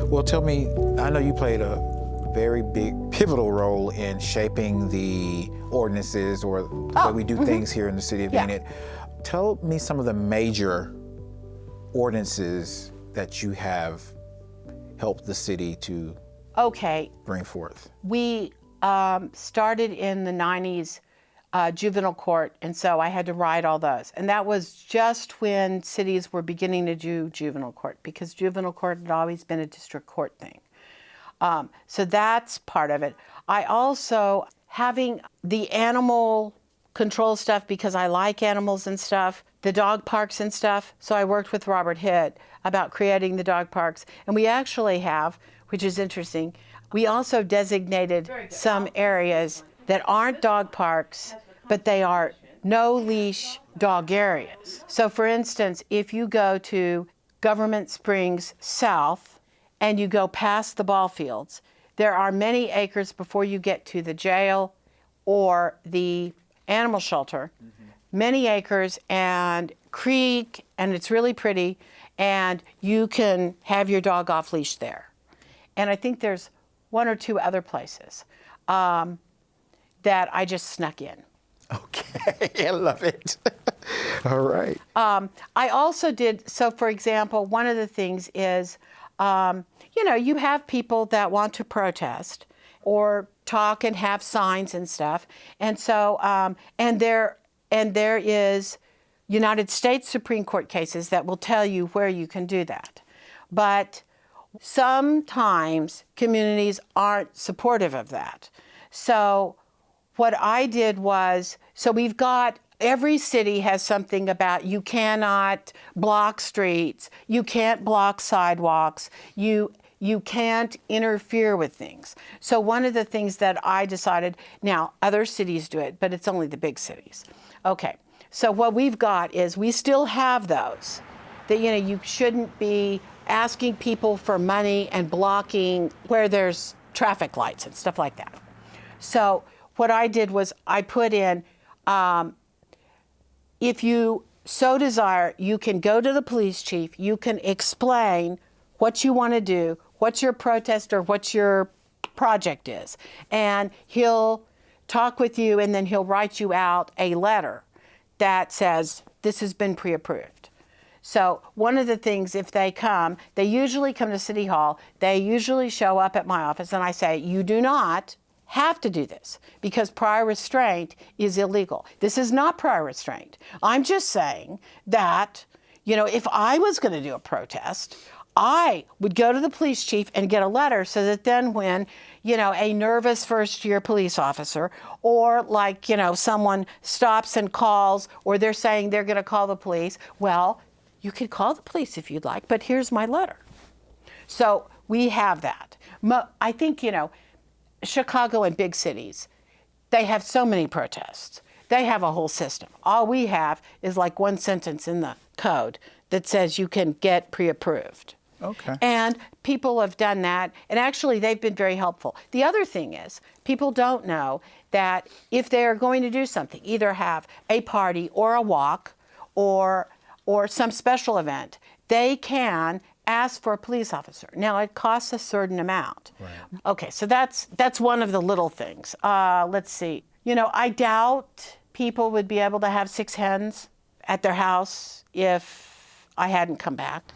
Well, tell me, I know you played a very big, pivotal role in shaping the ordinances or the way we do things here in the city of Enid. Tell me some of the major ordinances that you have helped the city to bring forth. We started in the 90s juvenile court, and so I had to write all those. And that was just when cities were beginning to do juvenile court, because juvenile court had always been a district court thing. So that's part of it. I also, having the animal control stuff, because I like animals and stuff, the dog parks and stuff, so I worked with Robert Hitt about creating the dog parks. And we actually have, which is interesting, we also designated some areas that aren't dog parks, but they are no-leash dog areas. So for instance, if you go to Government Springs South and you go past the ball fields, there are many acres before you get to the jail or the animal shelter, many acres and creek, and it's really pretty, and you can have your dog off leash there. And I think there's one or two other places that I just snuck in. Okay, I love it. All right. I also did, so for example, one of the things is, you have people that want to protest or talk and have signs and stuff. And so, and there is United States Supreme Court cases that will tell you where you can do that. But sometimes communities aren't supportive of that. So what I did was, so we've got, every city has something about you cannot block streets, you can't block sidewalks, you can't interfere with things. So one of the things that I decided, now other cities do it, but it's only the big cities. Okay, so what we've got is we still have those, that you shouldn't be asking people for money and blocking where there's traffic lights and stuff like that. So what I did was I put in, if you so desire, you can go to the police chief, you can explain what you want to do, what your protest or what your project is, and he'll talk with you, and then he'll write you out a letter that says this has been pre-approved. So one of the things, if they come, they usually come to City Hall, they usually show up at my office, and I say, you do not have to do this because prior restraint is illegal. This is not prior restraint. I'm just saying that, if I was going to do a protest, I would go to the police chief and get a letter so that then when, a nervous first-year police officer or someone stops and calls, or they're saying they're going to call the police, well, you could call the police if you'd like, but here's my letter. So we have that. I think, Chicago and big cities, they have so many protests. They have a whole system. All we have is like one sentence in the code that says you can get pre-approved. Okay. And people have done that, and actually they've been very helpful. The other thing is, people don't know that if they're going to do something, either have a party or a walk or some special event, they can ask for a police officer. Now, it costs a certain amount. Right. Okay, so that's one of the little things. Let's see. I doubt people would be able to have 6 hens at their house if I hadn't come back.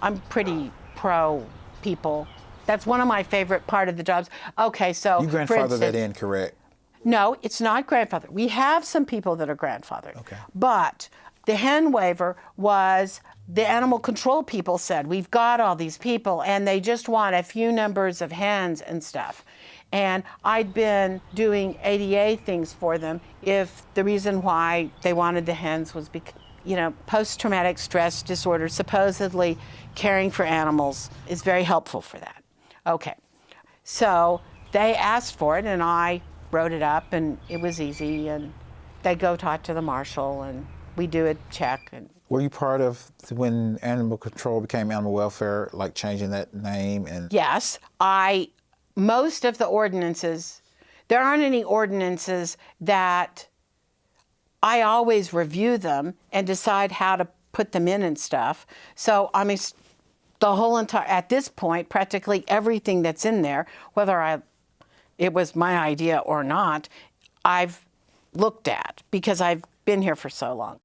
I'm pretty pro people. That's one of my favorite part of the jobs. Okay, so you grandfather that in, correct? No, it's not grandfather. We have some people that are grandfathered. Okay. But the hen waiver was, the animal control people said, we've got all these people and they just want a few numbers of hens and stuff. And I'd been doing ADA things for them if the reason why they wanted the hens was because, post-traumatic stress disorder, supposedly caring for animals is very helpful for that. Okay, so they asked for it and I wrote it up and it was easy, and they go talk to the marshal and we do a check. And were you part of when animal control became animal welfare, like changing that name? And yes, most of the ordinances, there aren't any ordinances that I always review them and decide how to put them in and stuff. So the whole entire, at this point, practically everything that's in there, whether it was my idea or not, I've looked at because I've been here for so long.